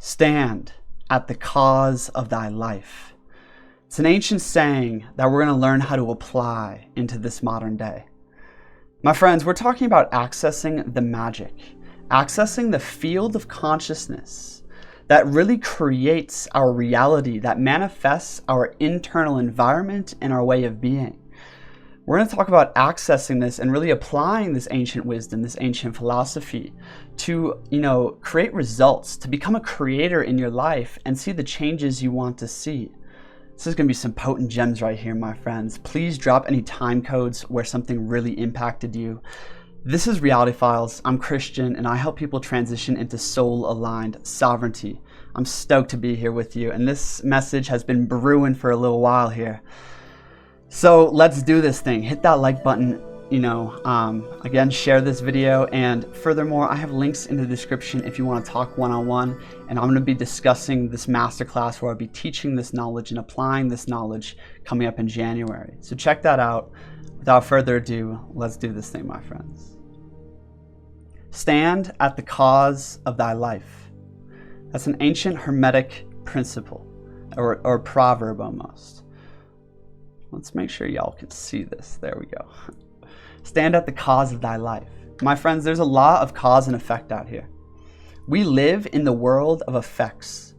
Stand at the cause of thy life. It's an ancient saying that we're going to learn how to apply into this modern day. My friends, we're talking about accessing the magic, accessing the field of consciousness that really creates our reality, that manifests our internal environment and our way of being. We're going to talk about accessing this and really applying this ancient wisdom, this ancient philosophy to, create results, to become a creator in your life and see the changes you want to see. This is going to be some potent gems right here, my friends. Please drop any time codes where something really impacted you. This is Reality Files. I'm Christian and I help people transition into soul-aligned sovereignty. I'm stoked to be here with you, and this message has been brewing for a little while here. So let's do this thing. Hit that like button, again, share this video, and furthermore, I have links in the description if you want to talk one-on-one, and I'm going to be discussing this masterclass where I'll be teaching this knowledge and applying this knowledge coming up in January. So check that out. Without further ado, let's do this thing, my friends. Stand at the cause of thy life. That's an ancient hermetic principle, or proverb almost. Let's make sure y'all can see this. There we go. Stand at the cause of thy life. My friends, there's a law of cause and effect out here. We live in the world of effects.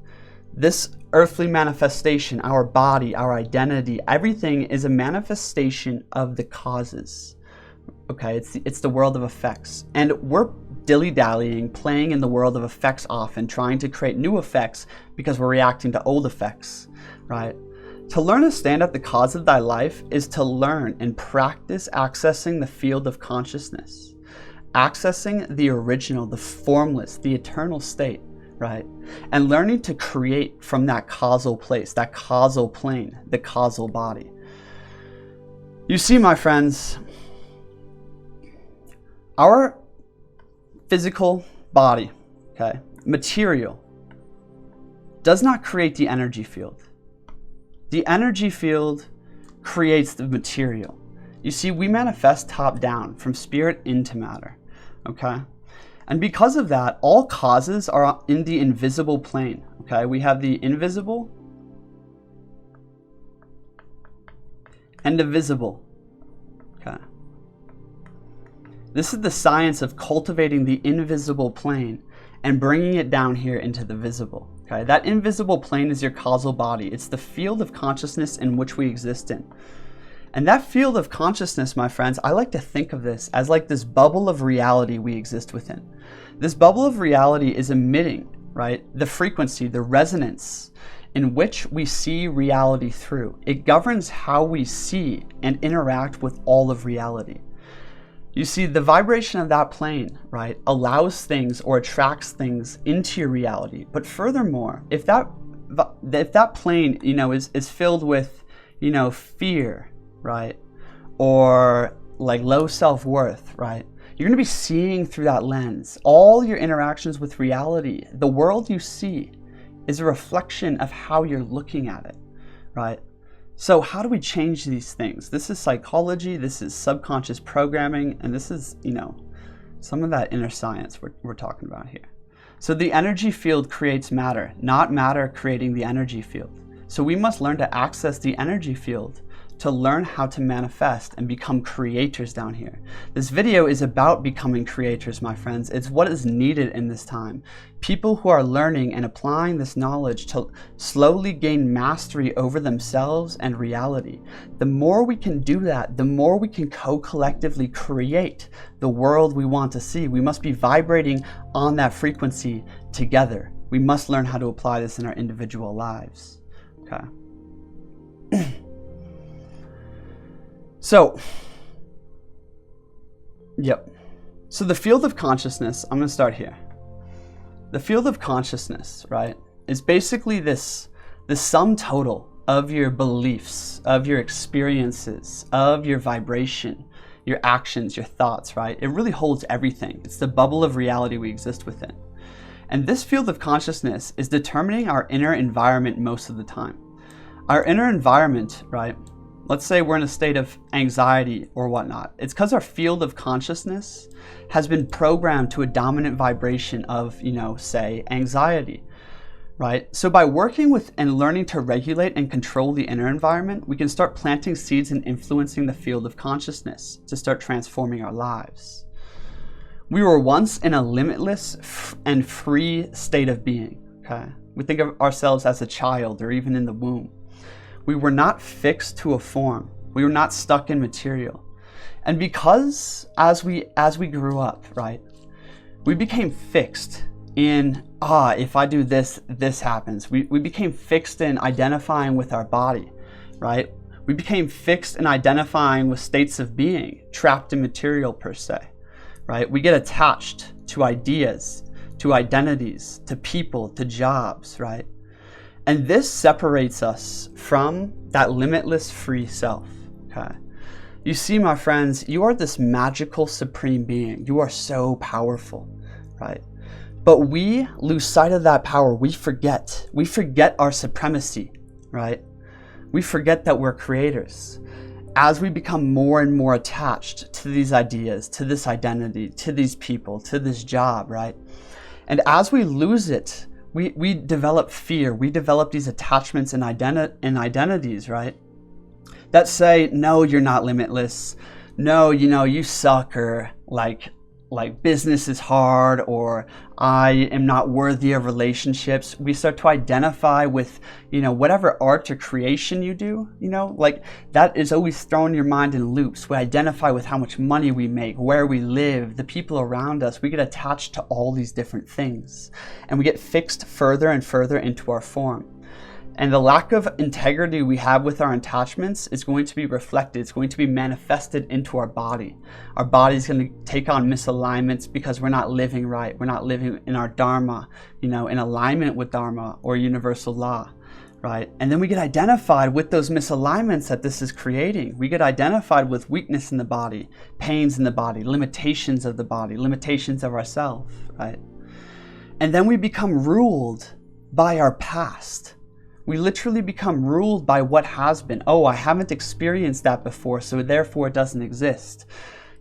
This earthly manifestation, our body, our identity, everything is a manifestation of the causes. Okay, it's the world of effects. And we're dilly-dallying, playing in the world of effects often, trying to create new effects because we're reacting to old effects, right? To learn to stand at the cause of thy life is to learn and practice accessing the field of consciousness, accessing the original, the formless, the eternal state, right? And learning to create from that causal place, that causal plane, the causal body. You see, my friends, our physical body, okay, material, does not create the energy field. The energy field creates the material. You see, we manifest top down, from spirit into matter, okay? And because of that, all causes are in the invisible plane, okay? We have the invisible and the visible, okay? This is the science of cultivating the invisible plane and bringing it down here into the visible. Okay, that invisible plane is your causal body. It's the field of consciousness in which we exist in. And that field of consciousness, my friends, I like to think of this as like this bubble of reality we exist within. This bubble of reality is emitting, right, the frequency, the resonance in which we see reality through. It governs how we see and interact with all of reality. You see, the vibration of that plane, right, allows things or attracts things into your reality. But furthermore, if that plane, is filled with, fear, right, or like low self-worth, right, you're going to be seeing through that lens. All your interactions with reality, the world you see, is a reflection of how you're looking at it, right? So how do we change these things? This is psychology, this is subconscious programming, and this is, some of that inner science we're talking about here. So the energy field creates matter, not matter creating the energy field. So we must learn to access the energy field to learn how to manifest and become creators down here. This video is about becoming creators, my friends. It's what is needed in this time. People who are learning and applying this knowledge to slowly gain mastery over themselves and reality. The more we can do that, the more we can co-collectively create the world we want to see. We must be vibrating on that frequency together. We must learn how to apply this in our individual lives. Okay. So the field of consciousness, I'm going to start here. The field of consciousness, right, is basically the sum total of your beliefs, of your experiences, of your vibration, your actions, your thoughts, right? It really holds everything. It's the bubble of reality we exist within. And this field of consciousness is determining our inner environment most of the time. Our inner environment, right? Let's say we're in a state of anxiety or whatnot. It's because our field of consciousness has been programmed to a dominant vibration of, say, anxiety. right? So by working with and learning to regulate and control the inner environment, we can start planting seeds and influencing the field of consciousness to start transforming our lives. We were once in a limitless and free state of being, okay? We think of ourselves as a child or even in the womb. We were not fixed to a form. We were not stuck in material. And because as we grew up, right, we became fixed in, if I do this, this happens. We became fixed in identifying with our body, right? We became fixed in identifying with states of being, trapped in material per se, right? We get attached to ideas, to identities, to people, to jobs, right? And this separates us from that limitless free self, okay? You see, my friends, you are this magical supreme being. You are so powerful, right? But we lose sight of that power. We forget our supremacy, right? We forget that we're creators. As we become more and more attached to these ideas, to this identity, to these people, to this job, right? And as we lose it, we develop fear. We develop these attachments and identities, right? That say, no, you're not limitless. No, you suck, or like business is hard, or I am not worthy of relationships. We start to identify with, whatever art or creation you do, like that is always throwing your mind in loops. We identify with how much money we make, where we live, the people around us. We get attached to all these different things, and we get fixed further and further into our form. And the lack of integrity we have with our attachments is going to be reflected. It's going to be manifested into our body. Our body is going to take on misalignments because we're not living right. We're not living in our dharma, in alignment with dharma or universal law, right? And then we get identified with those misalignments that this is creating. We get identified with weakness in the body, pains in the body, limitations of the body, limitations of ourselves, right? And then we become ruled by our past. We literally become ruled by what has been. Oh, I haven't experienced that before, so therefore it doesn't exist.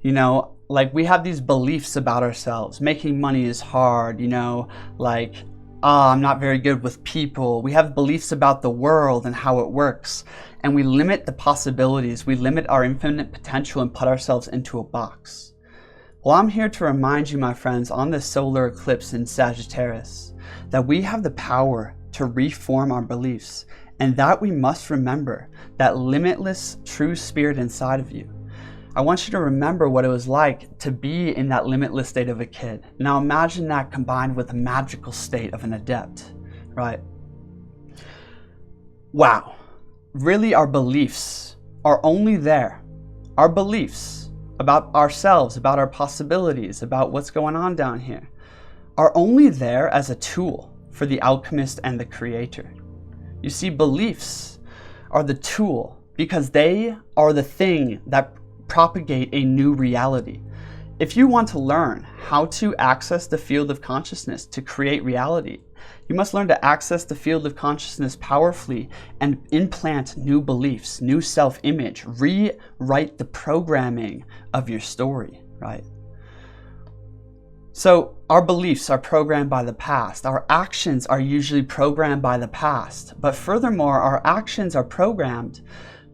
Like we have these beliefs about ourselves. Making money is hard, I'm not very good with people. We have beliefs about the world and how it works. And we limit the possibilities. We limit our infinite potential and put ourselves into a box. Well, I'm here to remind you, my friends, on this solar eclipse in Sagittarius, that we have the power to reform our beliefs, and that we must remember that limitless true spirit inside of you. I want you to remember what it was like to be in that limitless state of a kid. Now imagine that combined with a magical state of an adept, right? Wow. Really, our beliefs are only there. Our beliefs about ourselves, about our possibilities, about what's going on down here, are only there as a tool for the alchemist and the creator. You see, beliefs are the tool because they are the thing that propagate a new reality. If you want to learn how to access the field of consciousness to create reality, you must learn to access the field of consciousness powerfully and implant new beliefs, new self-image, rewrite the programming of your story, right? So our beliefs are programmed by the past. Our actions are usually programmed by the past. But furthermore, our actions are programmed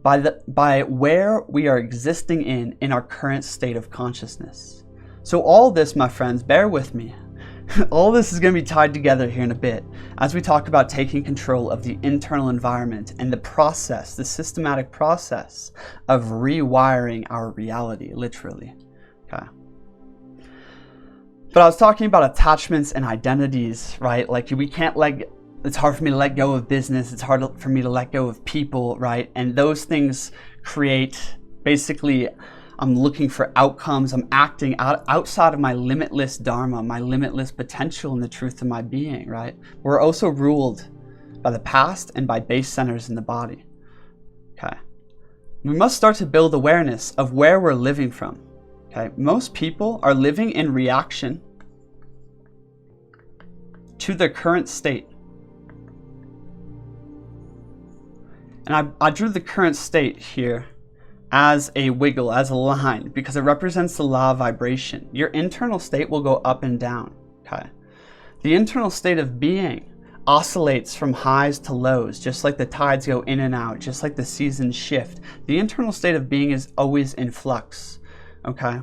by where we are existing in our current state of consciousness. So all this, my friends, bear with me. All this is going to be tied together here in a bit as we talk about taking control of the internal environment and the process, the systematic process of rewiring our reality, literally. Okay. But I was talking about attachments and identities, right? Like it's hard for me to let go of business. It's hard for me to let go of people, right? And those things create, basically, I'm looking for outcomes. I'm acting outside of my limitless dharma, my limitless potential and the truth of my being, right? We're also ruled by the past and by base centers in the body, okay? We must start to build awareness of where we're living from, okay? Most people are living in reaction to their current state. And I drew the current state here as a wiggle, as a line, because it represents the law of vibration. Your internal state will go up and down, okay? The internal state of being oscillates from highs to lows, just like the tides go in and out, just like the seasons shift. The internal state of being is always in flux, okay?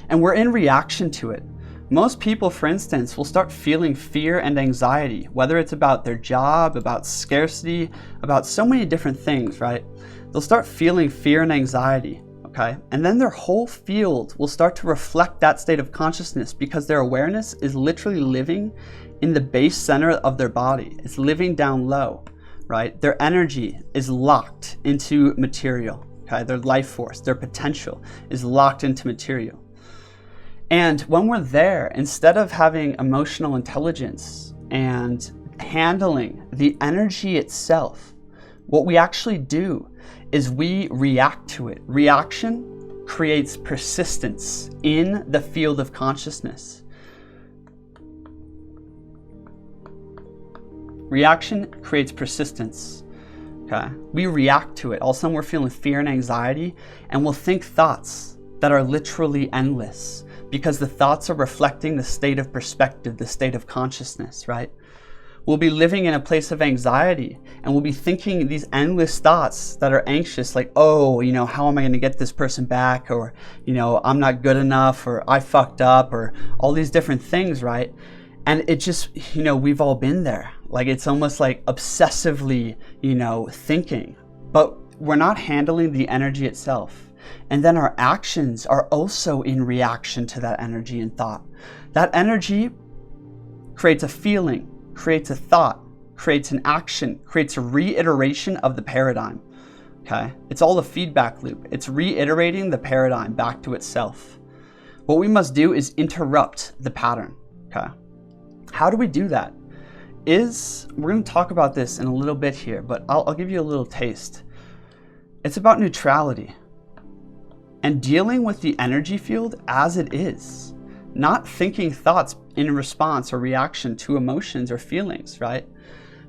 And we're in reaction to it. Most people, for instance, will start feeling fear and anxiety, whether it's about their job, about scarcity, about so many different things, right? They'll start feeling fear and anxiety, okay? And then their whole field will start to reflect that state of consciousness because their awareness is literally living in the base center of their body. It's living down low, right? Their energy is locked into material, okay? Their life force, their potential is locked into material. And when we're there, instead of having emotional intelligence and handling the energy itself, what we actually do is we react to it. Reaction creates persistence in the field of consciousness. Reaction creates persistence. Okay? We react to it. All of a sudden we're feeling fear and anxiety, and we'll think thoughts that are literally endless because the thoughts are reflecting the state of perspective, the state of consciousness, right? We'll be living in a place of anxiety, and we'll be thinking these endless thoughts that are anxious, like, oh, you know, how am I going to get this person back? Or, you know, I'm not good enough, or I fucked up, or all these different things, right? And it just, you know, we've all been there. Like, it's almost like obsessively, you know, thinking, but we're not handling the energy itself. And then our actions are also in reaction to that energy and thought. That energy creates a feeling, creates a thought, creates an action, creates a reiteration of the paradigm, okay? It's all a feedback loop. It's reiterating the paradigm back to itself. What we must do is interrupt the pattern, okay? How do we do that? We're going to talk about this in a little bit here, but I'll give you a little taste. It's about neutrality and dealing with the energy field as it is, not thinking thoughts in response or reaction to emotions or feelings, right?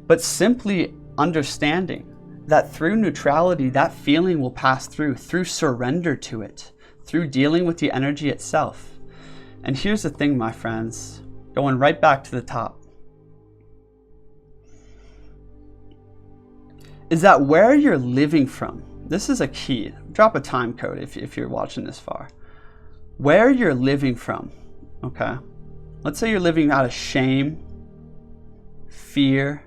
But simply understanding that through neutrality, that feeling will pass through surrender to it, through dealing with the energy itself. And here's the thing, my friends, going right back to the top, is that where you're living from, this is a key. Drop a time code if you're watching this far. Where you're living from, okay? Let's say you're living out of shame, fear,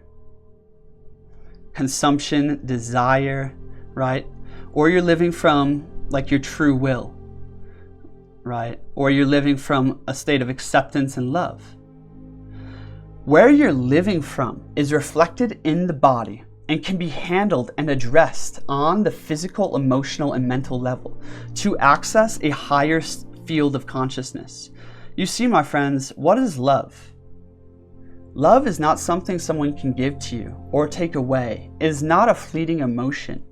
consumption, desire, right? Or you're living from like your true will, right? Or you're living from a state of acceptance and love. Where you're living from is reflected in the body and can be handled and addressed on the physical, emotional, and mental level to access a higher field of consciousness. You see, my friends, what is love? Love is not something someone can give to you or take away. It is not a fleeting emotion.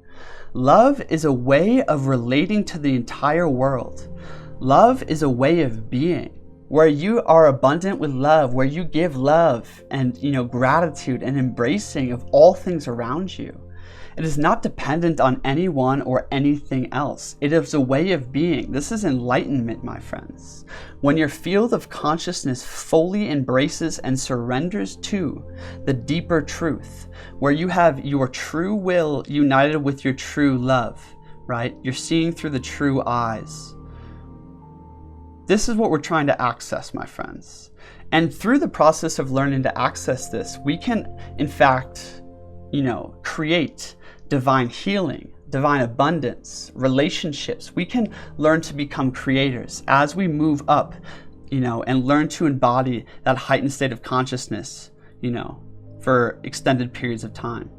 Love is a way of relating to the entire world. Love is a way of being where you are abundant with love, where you give love and, you know, gratitude and embracing of all things around you. It is not dependent on anyone or anything else. It is a way of being. This is enlightenment, my friends. When your field of consciousness fully embraces and surrenders to the deeper truth, where you have your true will united with your true love, right? You're seeing through the true eyes. This is what we're trying to access, my friends. And through the process of learning to access this, we can, in fact, you know, create divine healing, divine abundance, relationships. We can learn to become creators as we move up, you know, and learn to embody that heightened state of consciousness, you know, for extended periods of time.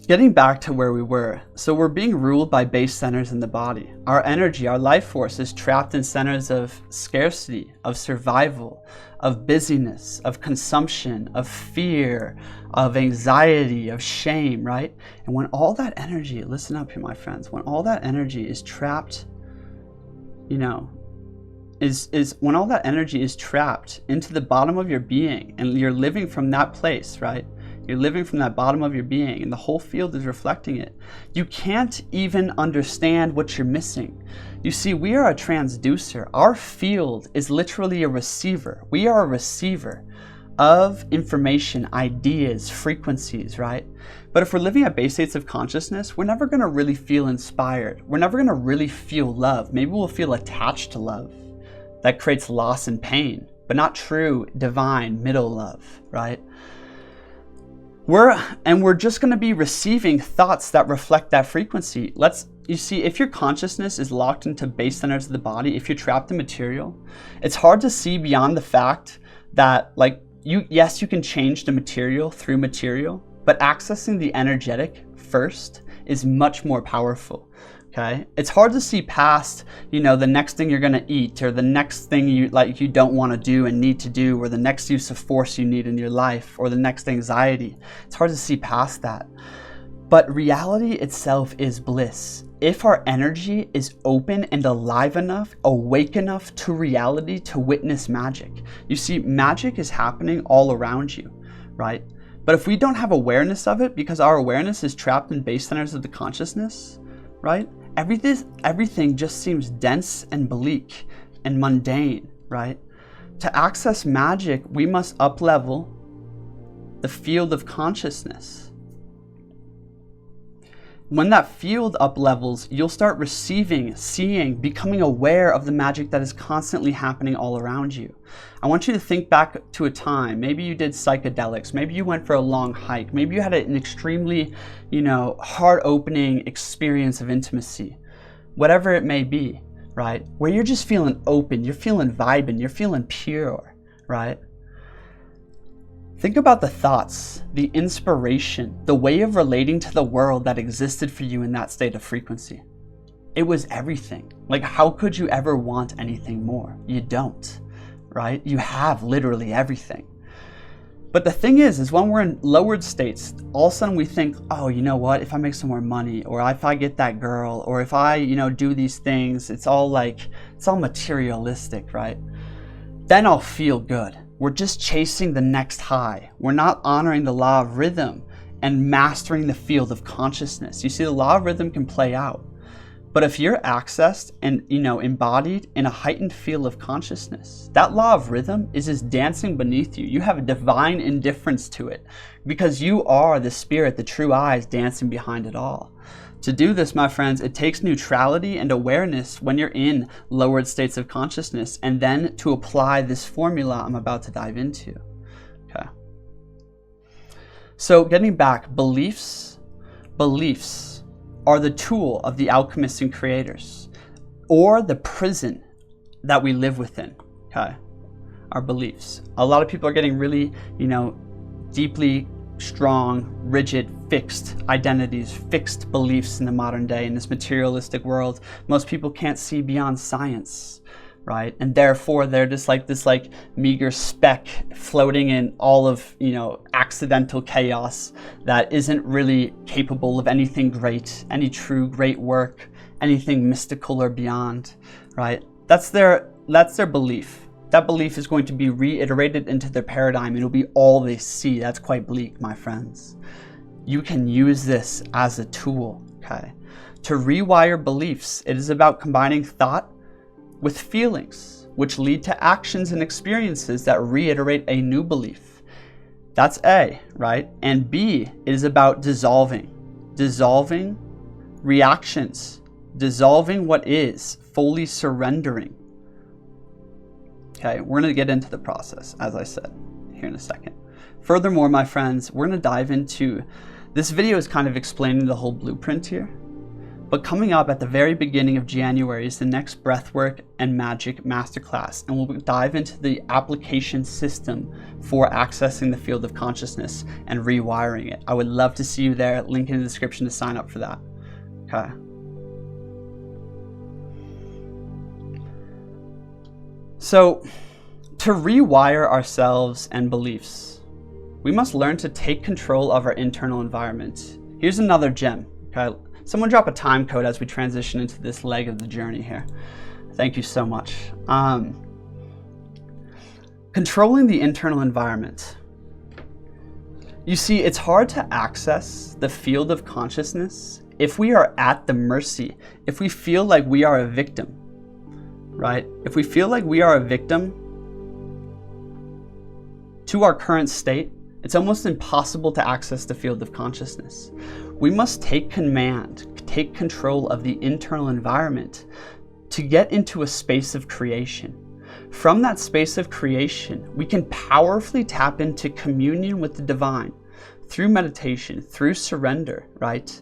Getting back to where we were, so we're being ruled by base centers in the body. Our energy, our life force is trapped in centers of scarcity, of survival, of busyness, of consumption, of fear, of anxiety, of shame, right? And when all that energy, listen up here, my friends, when all that energy is trapped, you know, when all that energy is trapped into the bottom of your being and you're living from that place, right? You're living from that bottom of your being and the whole field is reflecting it. You can't even understand what you're missing. You see, we are a transducer. Our field is literally a receiver. We are a receiver of information, ideas, frequencies, right? But if we're living at base states of consciousness, we're never going to really feel inspired. We're never going to really feel love. Maybe we'll feel attached to love. That creates loss and pain, but not true, divine, middle love, right? We're just going to be receiving thoughts that reflect that frequency. You see, if your consciousness is locked into base centers of the body, if you're trapped in material, it's hard to see beyond the fact that, like, yes, you can change the material through material, but accessing the energetic first is much more powerful. Okay, it's hard to see past, the next thing you're gonna eat, or the next thing you don't want to do and need to do, or the next use of force you need in your life, or the next anxiety. It's hard to see past that. But reality itself is bliss. If our energy is open and alive enough, awake enough to reality to witness magic. You see, magic is happening all around you, right? But if we don't have awareness of it, because our awareness is trapped in base centers of the consciousness, right? Everything just seems dense and bleak and mundane, right? To access magic, we must up-level the field of consciousness. When that field up-levels, you'll start receiving, seeing, becoming aware of the magic that is constantly happening all around you. I want you to think back to a time. Maybe you did psychedelics. Maybe you went for a long hike. Maybe you had an extremely, heart-opening experience of intimacy. Whatever it may be, right? Where you're just feeling open, you're feeling vibing, you're feeling pure, right? Think about the thoughts, the inspiration, the way of relating to the world that existed for you in that state of frequency. It was everything. Like, how could you ever want anything more? You don't, right? You have literally everything. But the thing is when we're in lowered states, all of a sudden we think, oh, you know what? If I make some more money, or if I get that girl, or if I, do these things, it's all materialistic, right? Then I'll feel good. We're just chasing the next high. We're not honoring the law of rhythm and mastering the field of consciousness. You see, the law of rhythm can play out. But if you're accessed and, embodied in a heightened field of consciousness, that law of rhythm is just dancing beneath you. You have a divine indifference to it because you are the spirit, the true eyes dancing behind it all. To do this, my friends, it takes neutrality and awareness when you're in lowered states of consciousness, and then to apply this formula I'm about to dive into. Okay. So getting back, beliefs are the tool of the alchemists and creators, or the prison that we live within. Okay. Our beliefs. A lot of people are getting really, deeply strong, rigid, fixed identities, fixed beliefs in the modern day, in this materialistic world. Most people can't see beyond science, right? And therefore they're just like this meager speck floating in all of, accidental chaos that isn't really capable of anything great, any true great work, anything mystical or beyond, right? That's their belief. That belief is going to be reiterated into their paradigm, and it'll be all they see. That's quite bleak, my friends. You can use this as a tool, okay? To rewire beliefs, it is about combining thought with feelings, which lead to actions and experiences that reiterate a new belief. That's A, right? And B, it is about dissolving reactions, dissolving what is, fully surrendering. Okay, we're going to get into the process, as I said, here in a second. Furthermore, my friends, we're going to dive into, this video is kind of explaining the whole blueprint here, but coming up at the very beginning of January is the next Breathwork and Magick masterclass, and we'll dive into the application system for accessing the field of consciousness and rewiring it. I would love to see you there. Link in the description to sign up for that. Okay. So, to rewire ourselves and beliefs, we must learn to take control of our internal environment. Here's another gem. Okay? Someone drop a time code as we transition into this leg of the journey here. Thank you so much. Controlling the internal environment. You see, it's hard to access the field of consciousness if we are at the mercy, if we feel like we are a victim. Right? If we feel like we are a victim to our current state, it's almost impossible to access the field of consciousness. We must take command, take control of the internal environment to get into a space of creation. From that space of creation, we can powerfully tap into communion with the divine through meditation, through surrender, right?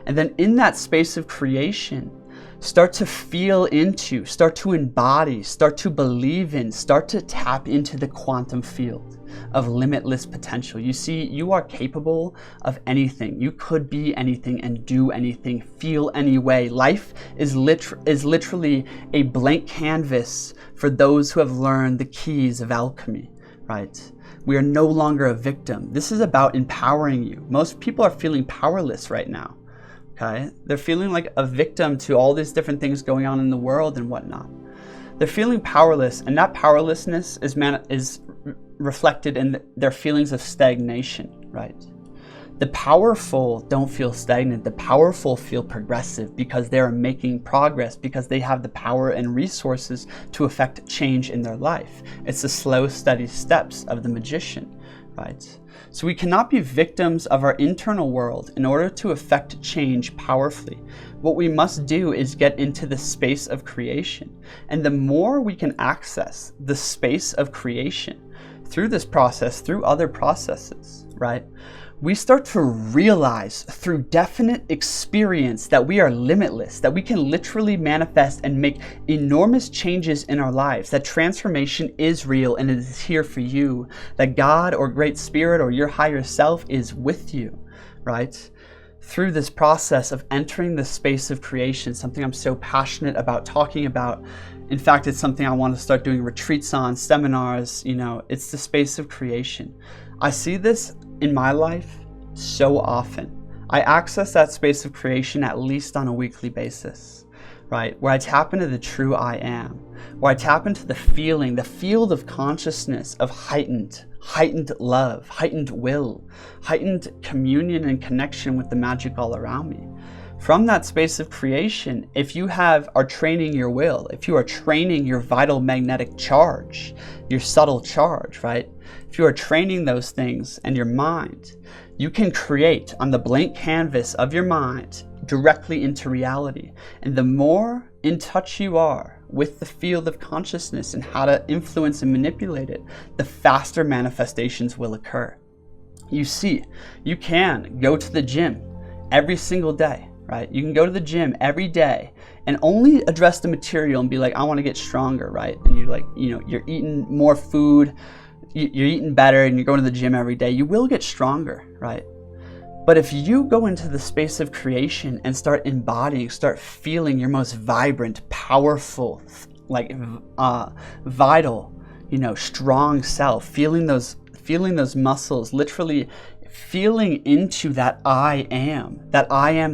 And then in that space of creation, start to feel into, start to embody, start to believe in, start to tap into the quantum field of limitless potential. You see, you are capable of anything. You could be anything and do anything, feel any way. Life is literally a blank canvas for those who have learned the keys of alchemy, right? We are no longer a victim. This is about empowering you. Most people are feeling powerless right now. Okay? They're feeling like a victim to all these different things going on in the world and whatnot. They're feeling powerless, and that powerlessness is reflected in their feelings of stagnation, right? The powerful don't feel stagnant. The powerful feel progressive because they are making progress, because they have the power and resources to affect change in their life. It's the slow, steady steps of the magician, right? So we cannot be victims of our internal world in order to affect change powerfully. What we must do is get into the space of creation. And the more we can access the space of creation through this process, through other processes, right? We start to realize through definite experience that we are limitless, that we can literally manifest and make enormous changes in our lives, that transformation is real and it is here for you, that God or Great Spirit or your higher self is with you, right? Through this process of entering the space of creation, something I'm so passionate about talking about. In fact, it's something I want to start doing retreats on, seminars, it's the space of creation. I see this in my life so often. I access that space of creation at least on a weekly basis, right? Where I tap into the true I am, where I tap into the feeling, the field of consciousness of heightened love, heightened will, heightened communion and connection with the magic all around me. From that space of creation, if you are training your will, if you are training your vital magnetic charge, your subtle charge, right? If you are training those things and your mind, you can create on the blank canvas of your mind directly into reality. And the more in touch you are with the field of consciousness and how to influence and manipulate it, the faster manifestations will occur. You see, you can go to the gym every single day, right? You can go to the gym every day and only address the material and be like, I want to get stronger, right? And you're like, you're eating more food, you're eating better, and you're going to the gym every day. You will get stronger, right? But if you go into the space of creation and start embodying, start feeling your most vibrant, powerful, vital, strong self, feeling those muscles, literally feeling into that I am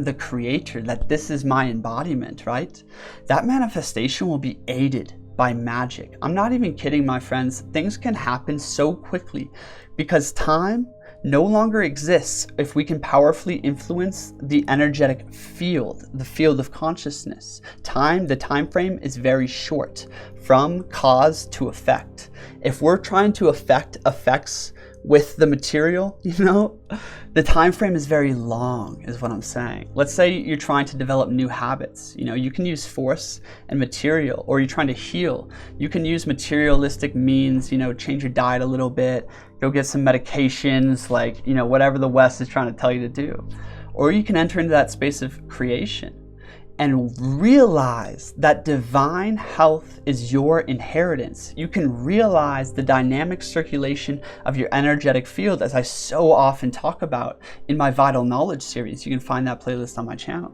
the creator, that this is my embodiment, right? That manifestation will be aided by magic. I'm not even kidding, my friends. Things can happen so quickly because time no longer exists if we can powerfully influence the energetic field, the field of consciousness. The time frame is very short from cause to effect. If we're trying to affect effects with the material, the time frame is very long, is what I'm saying. Let's say you're trying to develop new habits. You can use force and material, or you're trying to heal. You can use materialistic means, change your diet a little bit, go get some medications, whatever the West is trying to tell you to do. Or you can enter into that space of creation and realize that divine health is your inheritance. You can realize the dynamic circulation of your energetic field, as I so often talk about in my Vital Knowledge series. You can find that playlist on my channel.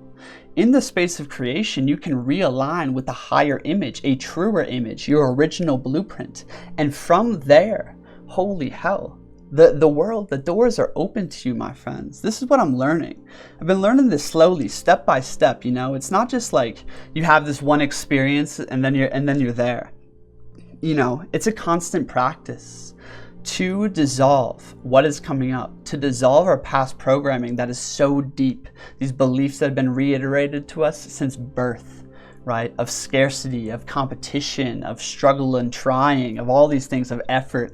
In the space of creation, you can realign with a higher image, a truer image, your original blueprint. And from there, holy hell, the world, the doors are open to you, my friends. This is what I'm learning. I've been learning this slowly, step by step. It's not just like you have this one experience and then you're there. It's a constant practice to dissolve what is coming up, to dissolve our past programming that is so deep, these beliefs that have been reiterated to us since birth, right? Of scarcity, of competition, of struggle and trying, of all these things, of effort,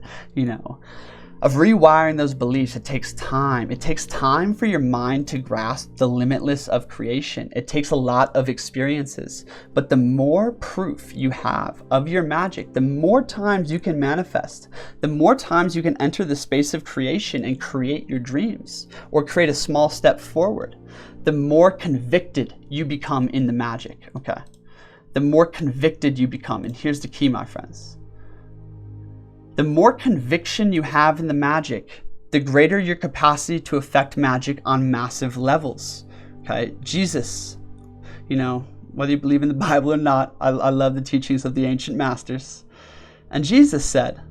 of rewiring those beliefs, it takes time. It takes time for your mind to grasp the limitless of creation. It takes a lot of experiences. But the more proof you have of your magic, the more times you can manifest, the more times you can enter the space of creation and create your dreams or create a small step forward, the more convicted you become in the magic, okay? The more convicted you become. And here's the key, my friends. The more conviction you have in the magic, the greater your capacity to affect magic on massive levels. Okay, Jesus, whether you believe in the Bible or not, I love the teachings of the ancient masters. And Jesus said,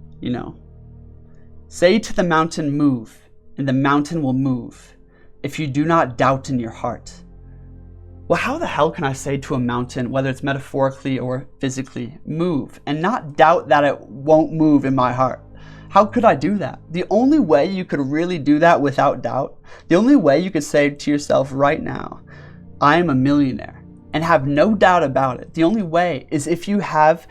say to the mountain, move, and the mountain will move, if you do not doubt in your heart. Well, how the hell can I say to a mountain, whether it's metaphorically or physically, move, and not doubt that it won't move in my heart? How could I do that? The only way you could really do that without doubt, the only way you could say to yourself right now, I am a millionaire, and have no doubt about it, the only way is if you have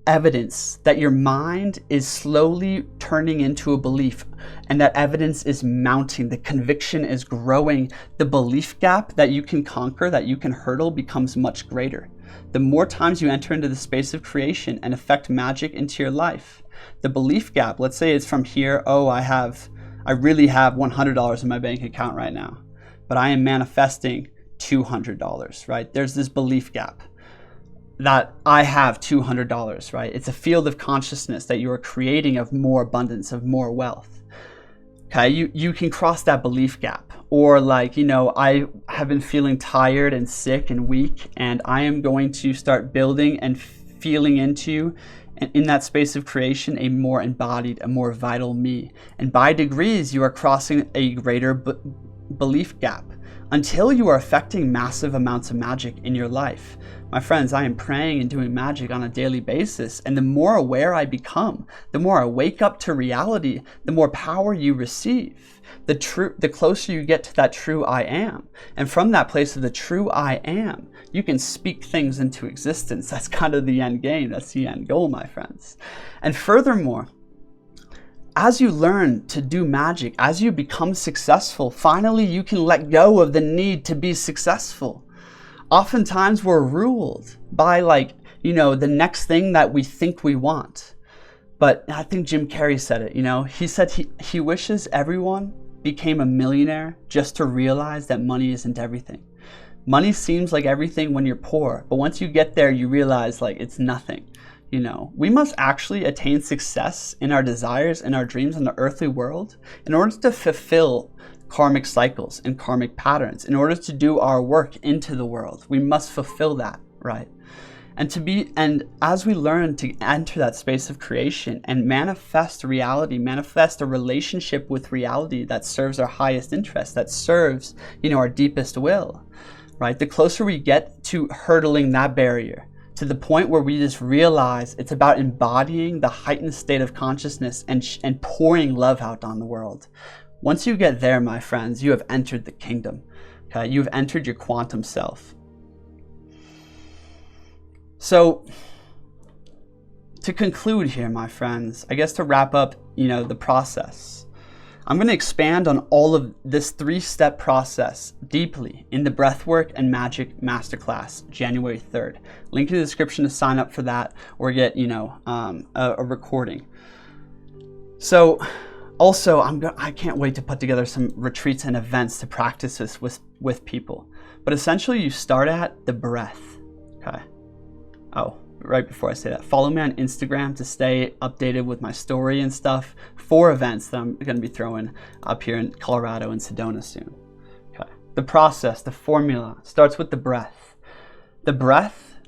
evidence that your mind is slowly turning into a belief, and that evidence is mounting, the conviction is growing, the belief gap that you can conquer, that you can hurdle, becomes much greater. The more times you enter into the space of creation and affect magic into your life, the belief gap, let's say it's from here, I really have $100 in my bank account right now, but I am manifesting $200, right? There's this belief gap that I have $200, right? It's a field of consciousness that you are creating of more abundance, of more wealth. Okay, you can cross that belief gap. Or I have been feeling tired and sick and weak, and I am going to start building and feeling into, and in that space of creation, a more embodied, a more vital me. And by degrees, you are crossing a greater belief gap until you are affecting massive amounts of magic in your life. My friends, I am praying and doing magic on a daily basis, and the more aware I become, the more I wake up to reality, the more power you receive, the closer you get to that true I am. And from that place of the true I am, you can speak things into existence. That's kind of the end game. That's the end goal, my friends. And furthermore, as you learn to do magic, as you become successful, finally you can let go of the need to be successful. Oftentimes we're ruled by the next thing that we think we want. But I think Jim Carrey said it, he said he wishes everyone became a millionaire just to realize that money isn't everything. Money seems like everything when you're poor, but once you get there, you realize it's nothing. We must actually attain success in our desires and our dreams in the earthly world in order to fulfill karmic cycles and karmic patterns. In order to do our work into the world, we must fulfill that, right? And as we learn to enter that space of creation and manifest reality, manifest a relationship with reality that serves our highest interest, that serves, our deepest will, right? The closer we get to hurdling that barrier, to the point where we just realize it's about embodying the heightened state of consciousness and pouring love out on the world. Once you get there, my friends, you have entered the kingdom. Okay, you've entered your quantum self. So, to conclude here, my friends, I guess to wrap up, the process, I'm going to expand on all of this 3-step process deeply in the Breathwork and Magick Masterclass, January 3rd. Link in the description to sign up for that or get, a recording. So, also, I can't wait to put together some retreats and events to practice this with people. But essentially, you start at the breath. Okay. Oh, right before I say that, follow me on Instagram to stay updated with my story and stuff for events that I'm going to be throwing up here in Colorado and Sedona soon. Okay. The process, the formula, starts with the breath.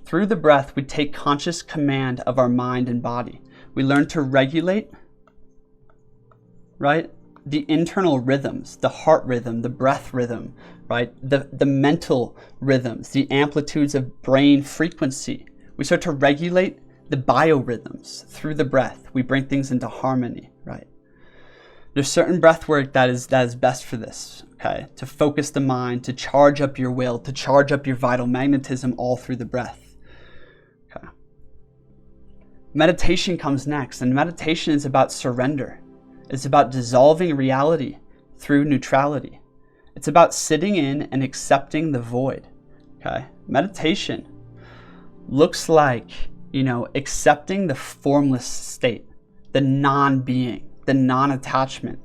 Through the breath, we take conscious command of our mind and body. We learn to regulate, right? The internal rhythms, the heart rhythm, the breath rhythm, right? The mental rhythms, the amplitudes of brain frequency. We start to regulate the biorhythms through the breath. We bring things into harmony, right? There's certain breath work that is best for this, okay? To focus the mind, to charge up your will, to charge up your vital magnetism all through the breath. Okay. Meditation comes next, and meditation is about surrender. It's about dissolving reality through neutrality. It's about sitting in and accepting the void. Okay? Meditation looks like, accepting the formless state, the non-being, the non-attachment.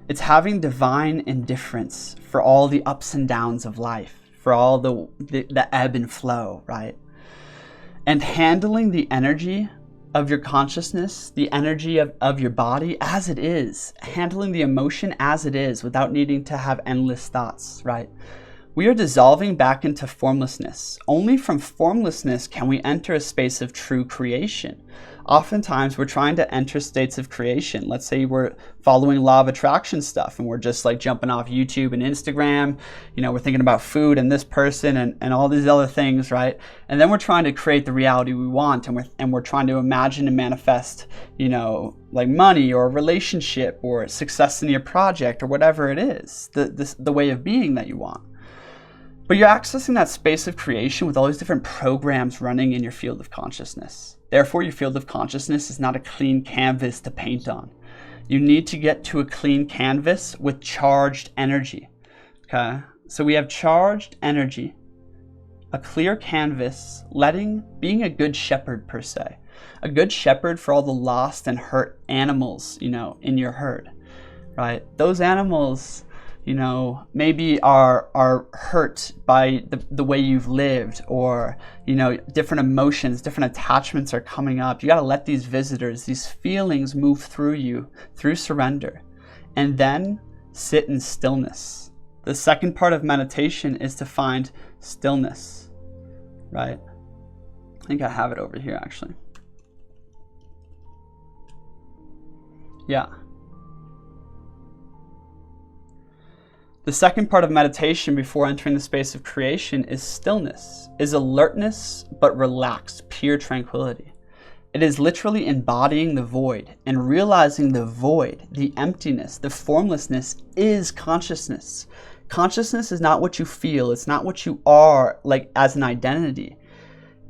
It's having divine indifference for all the ups and downs of life, for all the ebb and flow, right? And handling the energy of your consciousness, the energy of your body as it is, handling the emotion as it is without needing to have endless thoughts, right? We are dissolving back into formlessness. Only from formlessness can we enter a space of true creation. Oftentimes we're trying to enter states of creation. Let's say we're following law of attraction stuff and we're just like jumping off YouTube and Instagram. We're thinking about food and this person and all these other things, right? And then we're trying to create the reality we want, and we're trying to imagine and manifest, like money or a relationship or success in your project or whatever it is, the way of being that you want. But you're accessing that space of creation with all these different programs running in your field of consciousness. Therefore, your field of consciousness is not a clean canvas to paint on. You need to get to a clean canvas with charged energy. Okay? So we have charged energy, a clear canvas, being a good shepherd per se. A good shepherd for all the lost and hurt animals, in your herd, right? Those animals, maybe are hurt by the way you've lived, or, different emotions, different attachments are coming up. You got to let these visitors, these feelings move through you, through surrender, and then sit in stillness. The second part of meditation is to find stillness, right? I think I have it over here, actually. Yeah. The second part of meditation before entering the space of creation is stillness, is alertness but relaxed, pure tranquility. It is literally embodying the void and realizing the void, the emptiness, the formlessness is consciousness. Consciousness is not what you feel, it's not what you are like as an identity.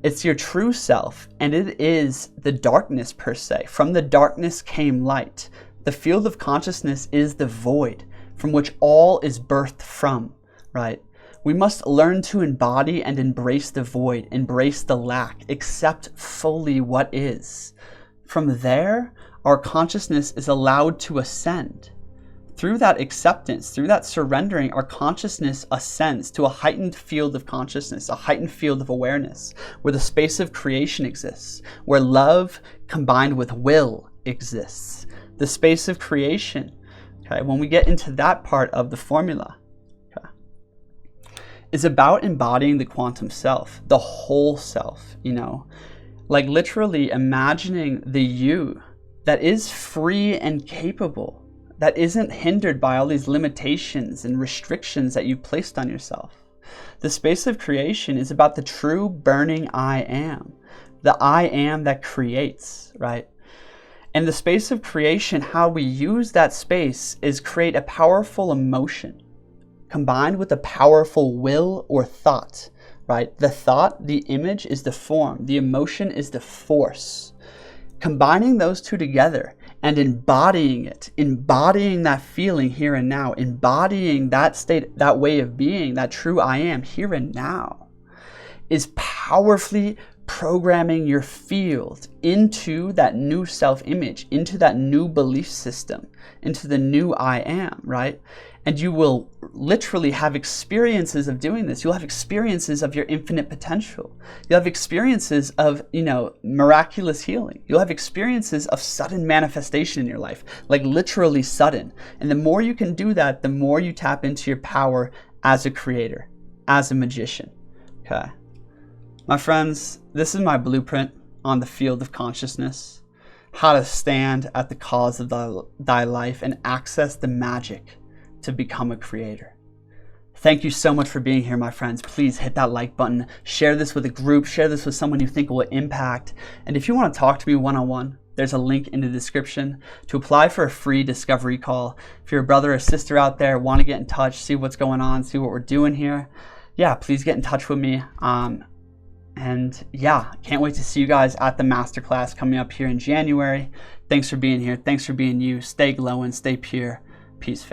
It's your true self, and it is the darkness per se. From the darkness came light. The field of consciousness is the void from which all is birthed from, right? We must learn to embody and embrace the void, embrace the lack, accept fully what is. From there, our consciousness is allowed to ascend. Through that acceptance, through that surrendering, our consciousness ascends to a heightened field of consciousness, a heightened field of awareness, where the space of creation exists, where love combined with will exists. The space of creation, okay, when we get into that part of the formula, okay, is about embodying the quantum self, the whole self, like literally imagining the you that is free and capable, that isn't hindered by all these limitations and restrictions that you've placed on yourself. The space of creation is about the true burning I am, the I am that creates, right? And the space of creation, how we use that space is create a powerful emotion combined with a powerful will or thought, right? The thought, the image is the form, the emotion is the force. Combining those two together and embodying it, embodying that feeling here and now, embodying that state, that way of being, that true I am here and now, is powerfully programming your field into that new self-image, into that new belief system, into the new I am, right? And you will literally have experiences of doing this. You'll have experiences of your infinite potential. You'll have experiences of, miraculous healing. You'll have experiences of sudden manifestation in your life, like literally sudden. And the more you can do that, the more you tap into your power as a creator, as a magician, okay? My friends, this is my blueprint on the field of consciousness, how to stand at the cause of thy life and access the magic to become a creator. Thank you so much for being here, my friends. Please hit that like button, share this with a group, share this with someone you think will impact. And if you want to talk to me one-on-one, there's a link in the description to apply for a free discovery call. If you're a brother or sister out there, want to get in touch, see what's going on, see what we're doing here, yeah, please get in touch with me. And yeah, can't wait to see you guys at the masterclass coming up here in January. Thanks for being here. Thanks for being you. Stay glowing, stay pure. Peace.